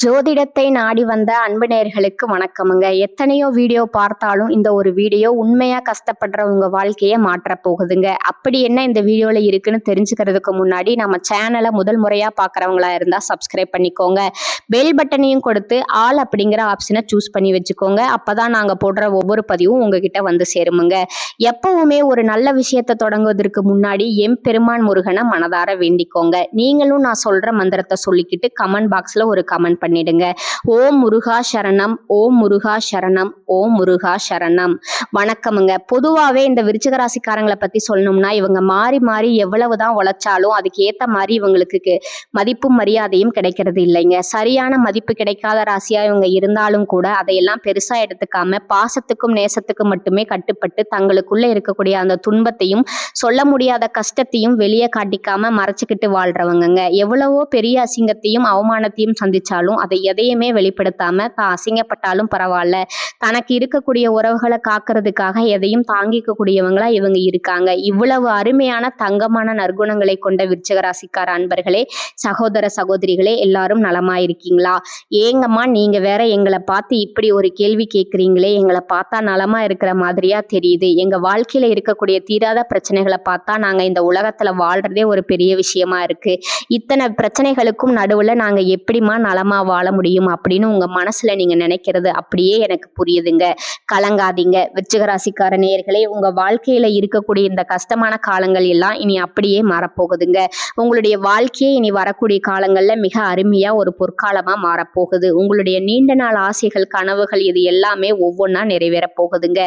ஜோதிடத்தை நாடி வந்த அன்பு நேயர்களுக்கு வணக்கமுங்க. எத்தனையோ வீடியோ பார்த்தாலும் இந்த ஒரு வீடியோ உண்மையா கஷ்டப்படுற உங்க வாழ்க்கையை மாற்ற போகுதுங்க. அப்படி என்ன இந்த வீடியோல இருக்குன்னு தெரிஞ்சுக்கிறதுக்கு முன்னாடி நம்ம சேனலை முதல் முறையா பார்க்குறவங்களா இருந்தா சப்ஸ்கிரைப் பண்ணிக்கோங்க. பெல் பட்டனையும் கொடுத்து ஆல் அப்படிங்கிற ஆப்ஷனை சூஸ் பண்ணி வச்சுக்கோங்க. அப்பதான் நாங்க போடுற ஒவ்வொரு பதிவும் உங்ககிட்ட வந்து சேருமுங்க. எப்பவுமே ஒரு நல்ல விஷயத்தை தொடங்குவதற்கு முன்னாடி எம்பெருமான் முருகனை மனதார வேண்டிக்கோங்க. நீங்களும் நான் சொல்ற மந்திரத்தை சொல்லிக்கிட்டு கமெண்ட் பாக்ஸ்ல ஒரு கமெண்ட் பண்ணிடுங்க. ஓம் முருகா சரணம், ஓம் முருகா சரணம், ஓம் முருகா சரணம். வணக்கமுங்க. பொதுவாகவே இந்த விருச்சிக ராசிக்காரங்களை பத்தி சொல்லணும்னா இவங்க மாறி மாறி எவ்வளவுதான் உழைச்சாலும் அதுக்கு ஏத்த மாதிரி இவங்களுக்கு மதிப்பும் மரியாதையும் கிடைக்கிறது இல்லைங்க. சரியான மதிப்பு கிடைக்காத ராசியா இவங்க இருந்தாலும் கூட அதையெல்லாம் பெருசா எடுத்துக்காம பாசத்துக்கும் நேசத்துக்கும் மட்டுமே கட்டுப்பட்டு தங்களுக்குள்ள இருக்கக்கூடிய அந்த துன்பத்தையும் சொல்ல முடியாத கஷ்டத்தையும் வெளியே காட்டிக்காம மறைச்சுக்கிட்டு வாழ்றவங்க. எவ்வளவோ பெரிய அசிங்கத்தையும் அவமானத்தையும் சந்திச்சாலும் அதை எதையுமே வெளிப்படுத்தாம தான் அசிங்கப்பட்டாலும் பரவாயில்ல, தனக்கு இருக்கக்கூடிய உறவுகளை காக்கிறதுக்காக எதையும் தாங்கிக்க கூடியவங்களா இவங்க இருக்காங்க. இவ்வளவு அருமையான தங்கமான நற்குணங்களை கொண்ட விருச்சிக ராசிக்கார அன்பர்களே, சகோதர சகோதரிகளே, எல்லாரும் நலமா இருக்கீங்களா? ஏங்கம்மா நீங்க வேற எங்களை பார்த்து இப்படி ஒரு கேள்வி கேட்குறீங்களே, எங்களை பார்த்தா நலமா இருக்கிற மாதிரியா தெரியுது. எங்க வாழ்க்கையில இருக்கக்கூடிய தீராத பிரச்சனைகளை பார்த்தா நாங்க இந்த உலகத்துல வாழ்றதே ஒரு பெரிய விஷயமா இருக்கு. இத்தனை பிரச்சனைகளுக்கும் நடுவுல நாங்க எப்படிமா நலமா வாழ முடியும் அப்படின்னு உங்க மனசுல நீங்க நினைக்கிறது அப்படியே எனக்கு புரியுதுங்க. கலங்காதீங்க விருச்சிக ராசிக்கார நேயர்களே, உங்க வாழ்க்கையில இருக்கக்கூடிய இந்த கஷ்டமான காலங்கள் எல்லாம் இனி அப்படியே மாறப்போகுதுங்க. உங்களுடைய வாழ்க்கையே இனி வரக்கூடிய காலங்கள்ல மிக அருமையா ஒரு பொற்காலமா மாறப்போகுது. உங்களுடைய நீண்ட நாள் ஆசைகள், கனவுகள் இது எல்லாமே ஒவ்வொன்றா நிறைவேற போகுதுங்க.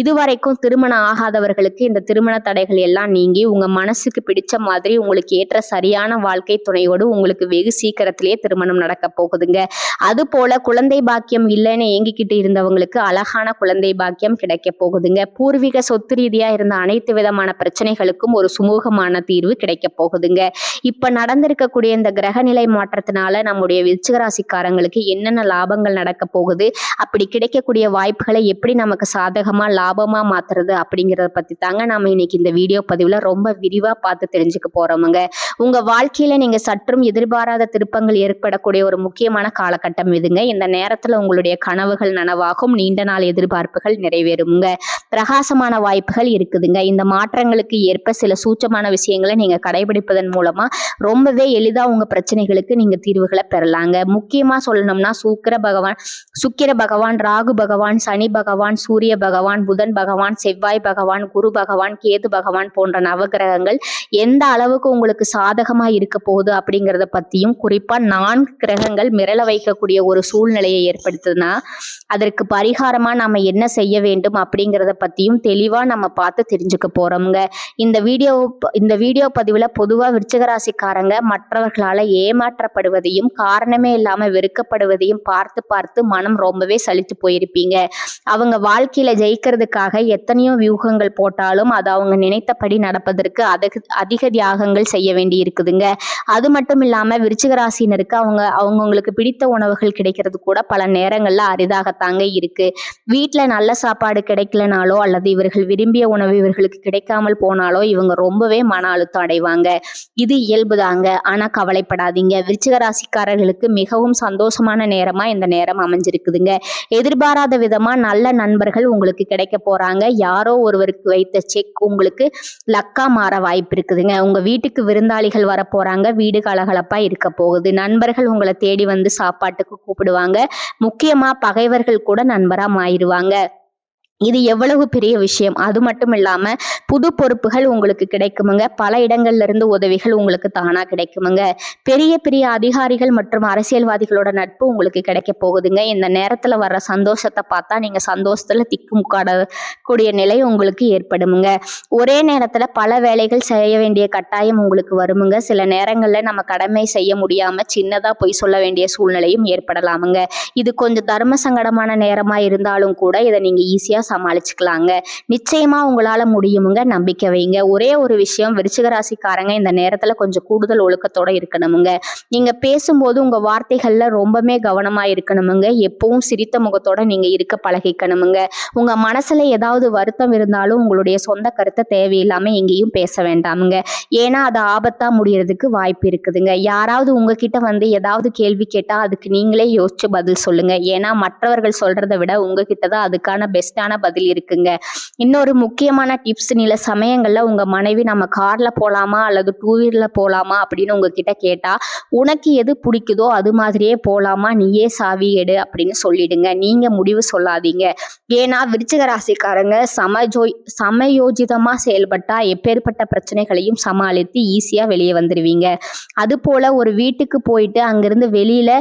இதுவரைக்கும் திருமணம் ஆகாதவர்களுக்கு இந்த திருமண தடைகள் எல்லாம் நீங்கி உங்க மனசுக்கு பிடிச்ச மாதிரி உங்களுக்கு ஏற்ற சரியான வாழ்க்கை துணையோடு உங்களுக்கு வெகு சீக்கிரத்திலேயே திருமணம் நடக்க போகுதுங்க. அது போல குழந்தை பாக்கியம் இல்லைன்னு ஏங்கிக்கிட்டு இருந்தவங்களுக்கு அழகான குழந்தை பாக்கியம் கிடைக்க போகுதுங்க. பூர்வீக சொத்து ரீதியா இருந்த அனைத்து விதமான பிரச்சனைகளுக்கும் ஒரு சுமூகமான தீர்வு கிடைக்க போகுதுங்க. இப்ப நடந்திருக்கக்கூடிய இந்த கிரகநிலை மாற்றத்தினால நம்முடைய விருச்சிக ராசிக்காரங்களுக்கு என்னென்ன லாபங்கள் நடக்க போகுது, அப்படி கிடைக்கக்கூடிய வாய்ப்புகளை எப்படி நமக்கு சாதகமா லாபமா மாத்துறது அப்படிங்கிறத பத்தி தாங்க நாம இன்னைக்கு இந்த வீடியோ பதிவுல ரொம்ப விரிவா பார்த்து தெரிஞ்சுக்க போறோமுங்க. உங்க வாழ்க்கையில நீங்க சற்றும் எதிர்பாராத திருப்பங்கள் ஏற்படக்கூடிய ஒரு முக்கியமான காலகட்டம் இதுங்க. இந்த நேரத்துல உங்களுடைய கனவுகள் நனவாகும், நீண்ட நாள் எதிர்பார்ப்புகள் நிறைவேறுங்க, பிரகாசமான வாய்ப்புகள் இருக்குதுங்க. இந்த மாற்றங்களுக்கு ஏற்ப சில சூட்சமான விஷயங்களை நீங்க கடைபிடிப்பதன் மூலமா ரொம்பவே எளிதா உங்க பிரச்சனைகளுக்கு நீங்க தீர்வுகளை பெறலாங்க. முக்கியமா சொல்லணும்னா சுக்கிர பகவான், ராகு பகவான், சனி பகவான், சூரிய பகவான், புதன் பகவான், செவ்வாய் பகவான், குரு பகவான், கேது பகவான் போன்ற நவகிரகங்கள் எந்த அளவுக்கு உங்களுக்கு சாதகமா இருக்க போகுது அப்படிங்கிறத பத்தியும், குறிப்பா 4 கிரகங்கள் மிரள வைக்கக்கூடிய ஒரு சூழ்நிலையை ஏற்படுத்துதுன்னா அதற்கு பரிகாரமா நாம என்ன செய்ய வேண்டும் அப்படிங்கிறத பத்தியும் தெளிவா நம்ம பார்த்து தெரிஞ்சுக்க போறோம்ங்க. இந்த வீடியோ பதிவுல பொதுவா விருச்சிக ராசிக்காரங்க மற்றவர்களால ஏமாற்றப்படுவதையும் காரணமே இல்லாம வெறுக்கப்படுவதையும் பார்த்து பார்த்து மனம் ரொம்பவே சலித்து போயிருப்பீங்க. அவங்க வாழ்க்கையில ஜெயிக்கிறதுக்காக எத்தனையோ வியூகங்கள் போட்டாலும் அது அவங்க நினைத்தபடி நடப்பதற்கு அதிக தியாகங்கள் செய்ய வேண்டி இருக்குதுங்க. அது மட்டும் இல்லாம விருச்சிக ராசினருக்கு அவங்களுக்கு பிடித்த உணவுகள் கிடைக்கிறது கூட பல நேரங்கள்ல அரிதாகத்தாங்க இருக்கு. வீட்டுல நல்ல சாப்பாடு கிடைக்கலனாலோ அல்லது இவர்கள் விரும்பிய உணவு இவர்களுக்கு கிடைக்காமல் போனாலோ இவங்க ரொம்பவே மன அழுத்தம் அடைவாங்க. இது இயல்புதாங்க. ஆனா கவலைப்படாதீங்க. விருச்சிக ராசிக்காரர்களுக்கு மிகவும் சந்தோஷமான நேரமா இந்த நேரம் அமைஞ்சிருக்குதுங்க. எதிர்பாராத விதமா நல்ல நண்பர்கள் உங்களுக்கு கிடைக்க போறாங்க. யாரோ ஒருவருக்கு வைத்த செக் உங்களுக்கு லக்கா மாற வாய்ப்பு இருக்குதுங்க. உங்க வீட்டுக்கு விருந்தாளிகள் வர போறாங்க. வீடு கலகலப்பா இருக்க போகுது. நண்பர்கள் உங்களை தேடி வந்து சாப்பாட்டுக்கு கூப்பிடுவாங்க. முக்கியமா பகைவர்கள் கூட நண்பரா மாறிடுவாங்க. இது எவ்வளவு பெரிய விஷயம். அது மட்டும் இல்லாம புது பொறுப்புகள் உங்களுக்கு கிடைக்குமுங்க. பல இடங்கள்ல இருந்து உதவிகள் உங்களுக்கு தானா கிடைக்குமுங்க. பெரிய பெரிய அதிகாரிகள் மற்றும் அரசியல்வாதிகளோட நட்பு உங்களுக்கு கிடைக்க போகுதுங்க. இந்த நேரத்துல வர்ற சந்தோஷத்தை பார்த்தா நீங்க சந்தோஷத்துல திக்குமுக்காடக்கூடிய நிலை உங்களுக்கு ஏற்படுமுங்க. ஒரே நேரத்துல பல வேலைகள் செய்ய வேண்டிய கட்டாயம் உங்களுக்கு வருமுங்க. சில நேரங்கள்ல நம்ம கடமை செய்ய முடியாம சின்னதா பொய் சொல்ல வேண்டிய சூழ்நிலையும் ஏற்படலாமுங்க. இது கொஞ்சம் தர்ம சங்கடமான நேரமா இருந்தாலும் கூட இதை நீங்க ஈஸியா சமாளிச்சுக்கலாங்க. நிச்சயமா உங்களால முடியுமுங்க. நம்பிக்கை வைங்க. ஒரே ஒரு விஷயம், விருச்சிக ராசிக்காரங்க இந்த நேரத்துல கொஞ்சம் கூடுதல் ஒழுக்கத்தோட இருக்கணுமுங்க. நீங்க பேசும்போது உங்க வார்த்தைகள்ல ரொம்பவே கவனமா இருக்கணுமுங்க. எப்பவும் சிரித்த முகத்தோட நீங்க இருக்க பழகிக்கணுமுங்க. உங்க மனசுல ஏதாவது வருத்தம் இருந்தாலும் உங்களுடைய சொந்த கருத்தை தேவையில்லாம எங்கேயும் பேச வேண்டாமுங்க. ஏன்னா அது ஆபத்தா முடியறதுக்கு வாய்ப்பு இருக்குதுங்க. யாராவது உங்ககிட்ட வந்து ஏதாவது கேள்வி கேட்டா அதுக்கு நீங்களே யோசிச்சு பதில் சொல்லுங்க. ஏன்னா மற்றவர்கள் சொல்றதை விட உங்ககிட்ட தான் அதுக்கான பெஸ்டான பதில் இருக்குங்க. இன்னொரு முக்கியமான டிப்ஸ், சில சமயங்கள்ல உங்க மனைவி நம்ம கார்ல போலாமா அல்லது டூ வீலர்ல போலாமா அப்படின்னு உங்ககிட்ட கேட்டா, உனக்கு எது பிடிக்குதோ அது மாதிரியே போலாமா, நீயே சாவி எடு அப்படின்னு சொல்லிடுங்க. நீங்க முடிவு சொல்லாதீங்க. ஏன்னா விருச்சிக ராசிக்காரங்க சமயோஜிதமா செயல்பட்டா எப்பேற்பட்ட பிரச்சனைகளையும் சமாளித்து ஈஸியா வெளியே வந்துருவீங்க. அது போல ஒரு வீட்டுக்கு போயிட்டு அங்கிருந்து வெளியில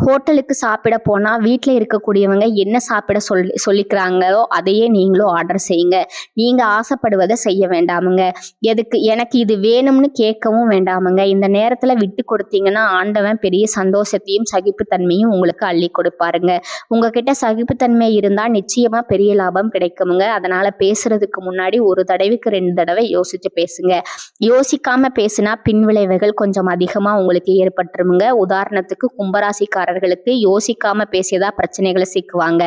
ஹோட்டலுக்கு சாப்பிட போனா வீட்டில் இருக்கக்கூடியவங்க என்ன சாப்பிட சொல்லிக்கிறாங்களோ அதையே நீங்களும் ஆர்டர் செய்யுங்க. நீங்க ஆசைப்படுவதை செய்ய வேண்டாமுங்க. எதுக்கு எனக்கு இது வேணும்னு கேட்கவும் வேண்டாமுங்க. இந்த நேரத்துல விட்டு கொடுத்தீங்கன்னா ஆண்டவன் பெரிய சந்தோஷத்தையும் சகிப்புத்தன்மையும் உங்களுக்கு அள்ளி கொடுப்பாருங்க. உங்ககிட்ட சகிப்புத்தன்மை இருந்தா நிச்சயமா பெரிய லாபம் கிடைக்குமுங்க. அதனால பேசுறதுக்கு முன்னாடி ஒரு தடவைக்கு 2 தடவை யோசிச்சு பேசுங்க. யோசிக்காம பேசினா பின்விளைவுகள் கொஞ்சம் அதிகமா உங்களுக்கு ஏற்பட்டுருமுங்க. உதாரணத்துக்கு கும்பராசிக்காரர்களுக்கு யோசிக்காம பேசியதா பிரச்சனைகளை சிக்குவாங்க.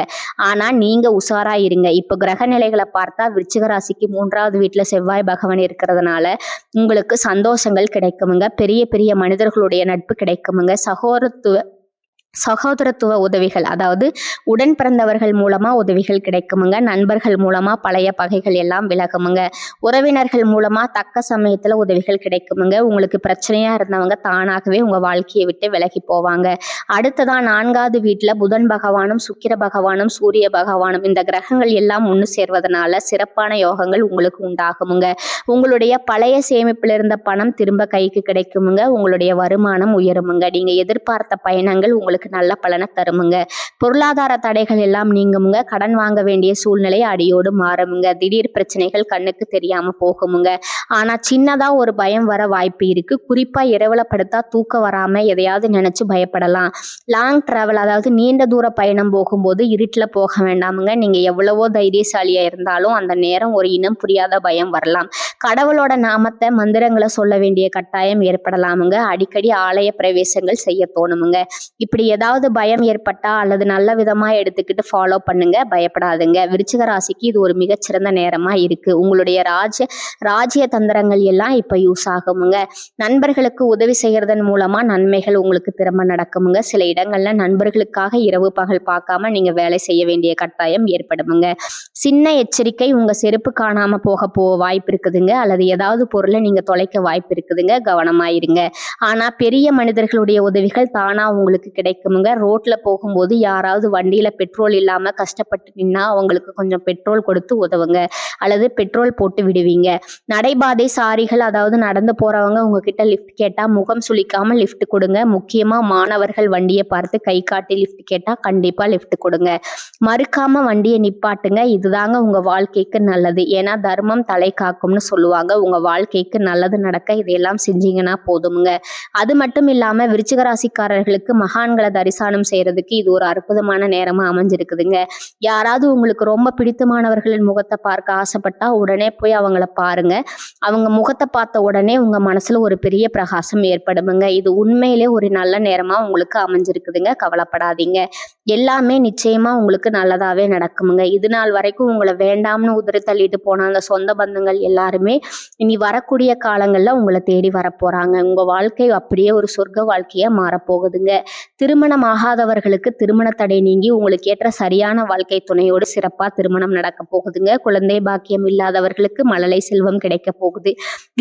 ஆனா நீங்க உஷாரா இருங்க. இப்போ கிரக நிலைகளை பார்த்தா விருச்சிக ராசிக்கு 3வது வீட்டுல செவ்வாய் பகவான் இருக்கிறதுனால உங்களுக்கு சந்தோஷங்கள் கிடைக்குமுங்க. பெரிய பெரிய மனிதர்களுடைய நட்பு கிடைக்குமுங்க. சகோதரத்துவ உதவிகள், அதாவது உடன் பிறந்தவர்கள் மூலமா உதவிகள் கிடைக்குமுங்க. நண்பர்கள் மூலமா பழைய பகைகள் எல்லாம் விலகுமுங்க. உறவினர்கள் மூலமா தக்க சமயத்துல உதவிகள் கிடைக்குமுங்க. உங்களுக்கு பிரச்சனையா இருந்தவங்க தானாகவே உங்க வாழ்க்கையை விட்டு விலகி போவாங்க. அடுத்ததான் 4வது வீட்டுல புதன் பகவானும் சுக்கிர பகவானும் சூரிய பகவானும் இந்த கிரகங்கள் எல்லாம் ஒன்று சேர்வதனால சிறப்பான யோகங்கள் உங்களுக்கு உண்டாகுமுங்க. உங்களுடைய பழைய சேமிப்பில் இருந்த பணம் திரும்ப கைக்கு கிடைக்குமுங்க. உங்களுடைய வருமானம் உயருமுங்க. நீங்க எதிர்பார்த்த பயணங்கள் உங்களுக்கு நல்ல பலனை தருமுங்க. பொருளாதார தடைகள் எல்லாம் நீங்குமுங்க. கடன் வாங்க வேண்டிய சூழ்நிலை அடியோடு மாறுமுங்க. திடீர் பிரச்சனைகள் கண்ணுக்கு தெரியாம போகுமுங்க. ஆனா சின்னதா ஒரு பயம் வர வாய்ப்பு இருக்கு. குறிப்பா இரவுல படுத்தா தூக்கம் வராம எதையாவது நினைச்சு பயப்படலாம். லாங் டிராவல், அதாவது நீண்ட தூர பயணம் போகும்போது இருட்டுல போக வேண்டாமுங்க. நீங்க எவ்வளவோ தைரியசாலியா இருந்தாலும் அந்த நேரம் ஒரு இனம் புரியாத பயம் வரலாம். கடவுளோட நாமத்தை மந்திரங்களை சொல்ல வேண்டிய கட்டாயம் ஏற்படலாமுங்க. அடிக்கடி ஆலய பிரவேசங்கள் செய்ய தோணுமுங்க. இப்படி ஏதாவது பயம் ஏற்பட்டா அல்லது நல்ல விதமா எடுத்துக்கிட்டு ஃபாலோ பண்ணுங்க. பயப்படாதுங்க. விருச்சிக ராசிக்கு இது ஒரு மிகச்சிறந்த நேரமா இருக்கு. உங்களுடைய ராஜ்ய தந்திரங்கள் எல்லாம் இப்ப யூஸ் ஆகுமுங்க. நண்பர்களுக்கு உதவி செய்யறதன் மூலமா நன்மைகள் உங்களுக்கு திரும்ப நடக்குமுங்க. சில இடங்கள்ல நண்பர்களுக்காக இரவு பகல் பார்க்காம நீங்க வேலை செய்ய வேண்டிய கட்டாயம் ஏற்படுமுங்க. சின்ன எச்சரிக்கை, உங்க செருப்பு காணாம போக வாய்ப்பு இருக்குதுங்க. அல்லது ஏதாவது பொருளை நீங்க தொலைக்க வாய்ப்பு இருக்குதுங்க. கவனமாயிருங்க. ஆனா பெரிய மனிதர்களுடைய உதவிகள் தானா உங்களுக்கு கிடைக்குமுங்க. ரோட்ல போகும்போது யாராவது வண்டியில பெட்ரோல் இல்லாம கஷ்டப்பட்டு நின்னா அவங்களுக்கு கொஞ்சம் பெட்ரோல் கொடுத்து உதவுங்க. அல்லது பெட்ரோல் போட்டு விடுவீங்க. நடைபாதை சாரிகள், அதாவது நடந்து போறவங்க உங்ககிட்ட லிஃப்ட் கேட்டா முகம் சுளிக்காம லிஃப்ட் கொடுங்க. முக்கியமா மாணவர்கள் வண்டியை பார்த்து கை காட்டி லிஃப்ட் கேட்டா கண்டிப்பா லிஃப்ட் கொடுங்க. மறுக்காம வண்டியை நிப்பாட்டுங்க. இதுதாங்க உங்க வாழ்க்கைக்கு நல்லது. ஏன்னா தர்மம் தலை காக்கும்னு சொல்லுவாங்க. உங்க வாழ்க்கைக்கு நல்லது நடக்க இதையெல்லாம் செஞ்சீங்கன்னா போதுமுங்க. அது மட்டும் இல்லாம விருச்சிக ராசிக்காரர்களுக்கு மகான்களை தரிசனம் செய்யறதுக்கு இது ஒரு அற்புதமான நேரமா அமைஞ்சிருக்குதுங்க. யாராவது உங்களுக்கு ரொம்ப பிடித்தமானவர்களின் முகத்தை பார்க்க ஆசைப்பட்டா உடனே போய் அவங்கள பாருங்க. அவங்க முகத்தை பார்த்த உடனே உங்க மனசுல ஒரு பெரிய பிரகாசம் ஏற்படுமுங்க. இது உண்மையிலே ஒரு நல்ல நேரமா உங்களுக்கு அமைஞ்சிருக்குதுங்க. கவலைப்படாதீங்க. எல்லாமே நிச்சயமா உங்களுக்கு நல்லதாவே நடக்குமுங்க. இது நாள் வரைக்கும் உங்களை வேண்டாம்னு உதறி தள்ளிட்டு போன அந்த சொந்த பந்தங்கள் எல்லாருமே இனி வரக்கூடிய காலங்கள்ல உங்களை தேடி வரப்போறாங்க. உங்க வாழ்க்கை அப்படியே ஒரு சொர்க்க வாழ்க்கையா மாறப்போகுதுங்க. திருமணம் ஆகாதவர்களுக்கு திருமண தடை நீங்கி உங்களுக்கு ஏற்ற சரியான வாழ்க்கை துணையோடு சிறப்பா திருமணம் நடக்க போகுதுங்க. குழந்தை பாக்கியம் இல்லாதவர்களுக்கு மழலை செல்வம் கிடைக்க போகுது.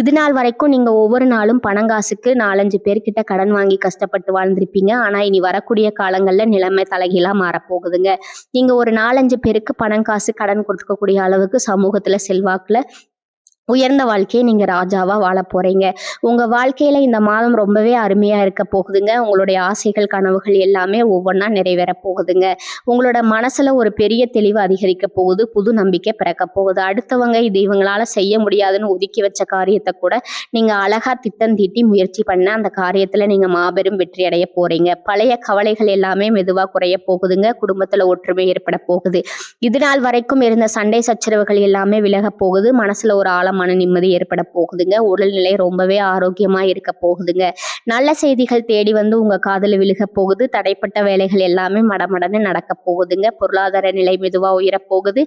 இது நாள் வரைக்கும் நீங்க ஒவ்வொரு நாளும் பணங்காசுக்கு 4-5 பேர்கிட்ட கடன் வாங்கி கஷ்டப்பட்டு வாழ்ந்திருப்பீங்க. ஆனா இனி வரக்கூடிய காலங்கள்ல நிலைமை தலைகீழா மாறப்போகுதுங்க. நீங்க ஒரு 4-5 பேருக்கு பணம் காசு கடன் கொடுக்கக்கூடிய அளவுக்கு சமூகத்துல செல்வாக்குல உயர்ந்த வாழ்க்கையை நீங்க ராஜாவா வாழ போறீங்க. உங்க வாழ்க்கையில இந்த மாதம் ரொம்பவே அருமையா இருக்க போகுதுங்க. உங்களுடைய ஆசைகள், கனவுகள் எல்லாமே ஒவ்வொன்னா நிறைவேற போகுதுங்க. உங்களோட மனசுல ஒரு பெரிய தெளிவு அதிகரிக்க போகுது. புது நம்பிக்கை பிறக்க போகுது. அடுத்தவங்க இது இவங்களால செய்ய முடியாதுன்னு ஒதுக்கி வச்ச காரியத்த கூட நீங்க அழகா திட்டம் தீட்டி முயற்சி பண்ண அந்த காரியத்துல நீங்க மாபெரும் வெற்றி அடைய போறீங்க. பழைய கவலைகள் எல்லாமே மெதுவா குறைய போகுதுங்க. குடும்பத்துல ஒற்றுமை ஏற்பட போகுது. இதுநாள் வரைக்கும் இருந்த சண்டை சச்சரவுகள் எல்லாமே விலக போகுது. மனசுல ஒரு ஆழமான நிம்மதி ஏற்பட போகுதுங்க. உடல்நிலை ரொம்பவே ஆரோக்கியமா இருக்க போகுதுங்க. நல்ல செய்திகள் தேடி வந்து உங்க காதுல விழுக போகுது. தடைப்பட்ட வேலைகள் எல்லாமே மடமடன்னு நடக்க போகுதுங்க. பொருளாதார நிலை மெதுவா உயரப் போகுது.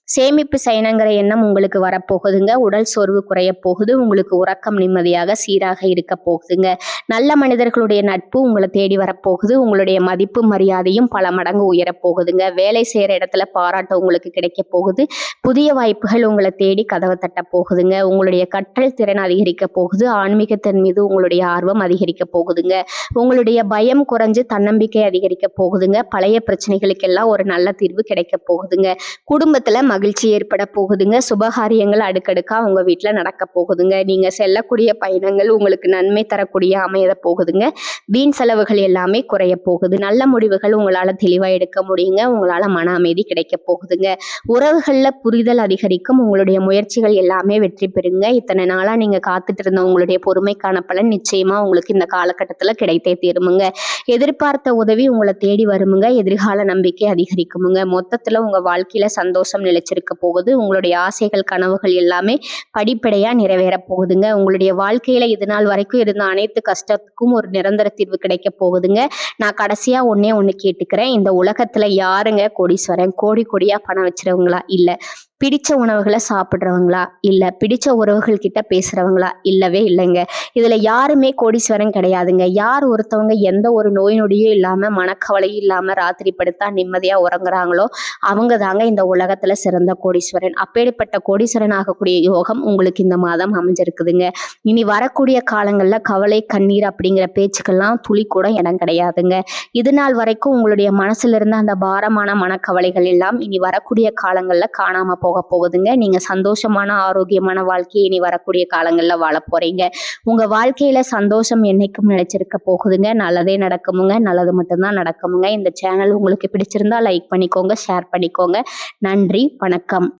சேமிப்பு செய்யணுங்கிற எண்ணம் உங்களுக்கு வரப்போகுதுங்க. உடல் சோர்வு குறைய போகுது. உங்களுக்கு உறக்கம் நிம்மதியாக சீராக இருக்க போகுதுங்க. நல்ல மனிதர்களுடைய நட்பு உங்களை தேடி வரப்போகுது. உங்களுடைய மதிப்பு மரியாதையும் பல மடங்கு உயரப் போகுதுங்க. வேலை செய்யற இடத்துல பாராட்டு உங்களுக்கு கிடைக்க போகுது. புதிய வாய்ப்புகள் உங்களை தேடி கதவை தட்ட போகுதுங்க. உங்களுடைய கற்றல் திறன் அதிகரிக்க போகுது. ஆன்மீகத்தின் மீது உங்களுடைய ஆர்வம் அதிகரிக்க போகுதுங்க. உங்களுடைய பயம் குறைஞ்சு தன்னம்பிக்கை அதிகரிக்க போகுதுங்க. பழைய பிரச்சனைகளுக்கெல்லாம் ஒரு நல்ல தீர்வு கிடைக்க போகுதுங்க. குடும்பத்துல மகிழ்ச்சி ஏற்பட போகுதுங்க. சுபகாரியங்கள் அடுக்கடுக்கா உங்க வீட்டுல நடக்க போகுதுங்க. நீங்க செல்லக்கூடிய பயணங்கள் உங்களுக்கு நன்மை தரக்கூடிய அமைய போகுதுங்க. வீண் செலவுகள் எல்லாமே குறைய போகுது. நல்ல முடிவுகள் உங்களால தெளிவா எடுக்க முடியுங்க. உங்களால மன அமைதி கிடைக்க போகுதுங்க. உறவுகள்ல புரிதல் அதிகரிக்கும். உங்களுடைய முயற்சிகள் எல்லாமே வெற்றி பெறுங்க. இத்தனை நாளா நீங்க காத்துட்டு இருந்த உங்களுடைய பொறுமைக்கான பலன் நிச்சயமா உங்களுக்கு இந்த காலகட்டத்துல கிடைத்தே தீருமுங்க. எதிர்பார்த்த உதவி உங்களை தேடி வருமுங்க. எதிர்கால நம்பிக்கை அதிகரிக்குமுங்க. மொத்தத்துல உங்க வாழ்க்கையில சந்தோஷம் நிலைச்சிருக்க போகுது. உங்களுடைய ஆசைகள், கனவுகள் எல்லாமே படிப்படியா நிறைவேற போகுதுங்க. உங்களுடைய வாழ்க்கையில இது நாள் வரைக்கும் இருந்த அனைத்து கஷ்டத்துக்கும் ஒரு நிரந்தர தீர்வு கிடைக்க போகுதுங்க. நான் கடைசியா ஒண்ணே ஒண்ணு கேட்டுக்கிறேன். இந்த உலகத்துல யாருங்க கோடீஸ்வரன்? கோடி கோடியா பணம் வச்சிருவங்களா? இல்ல. பிடிச்ச உணவுகளை சாப்பிட்றவங்களா? இல்ல. பிடிச்ச உறவுகள் கிட்ட பேசுறவங்களா? இல்லவே இல்லைங்க. இதுல யாருமே கோடீஸ்வரன் கிடையாதுங்க. யார் ஒருத்தவங்க எந்த ஒரு நோய் நொடியும் இல்லாம மனக்கவலையும் இல்லாம ராத்திரி படுத்தா நிம்மதியா உறங்குறாங்களோ அவங்க தாங்க இந்த உலகத்துல சிறந்த கோடீஸ்வரன். அப்பேற்பட்ட கோடீஸ்வரன் ஆகக்கூடிய யோகம் உங்களுக்கு இந்த மாதம் அமைஞ்சிருக்குதுங்க. இனி வரக்கூடிய காலங்கள்ல கவலை, கண்ணீர் அப்படிங்கிற பேச்சுக்கெல்லாம் துளி கூட இடம் கிடையாதுங்க. இது நாள் வரைக்கும் உங்களுடைய மனசுல இருந்த அந்த பாரமான மனக்கவலைகள் எல்லாம் இனி வரக்கூடிய காலங்கள்ல காணாம போக போகுதுங்க. நீங்க சந்தோஷமான ஆரோக்கியமான வாழ்க்கையை இனி வரக்கூடிய காலங்கள்ல வாழ போறீங்க. உங்க வாழ்க்கையில சந்தோஷம் என்னைக்கும் நிலைச்சிருக்க போகுதுங்க. நல்லதே நடக்குமுங்க. நல்லது மட்டும்தான் நடக்குமுங்க. இந்த சேனல் உங்களுக்கு பிடிச்சிருந்தா லைக் பண்ணிக்கோங்க, ஷேர் பண்ணிக்கோங்க. நன்றி, வணக்கம்.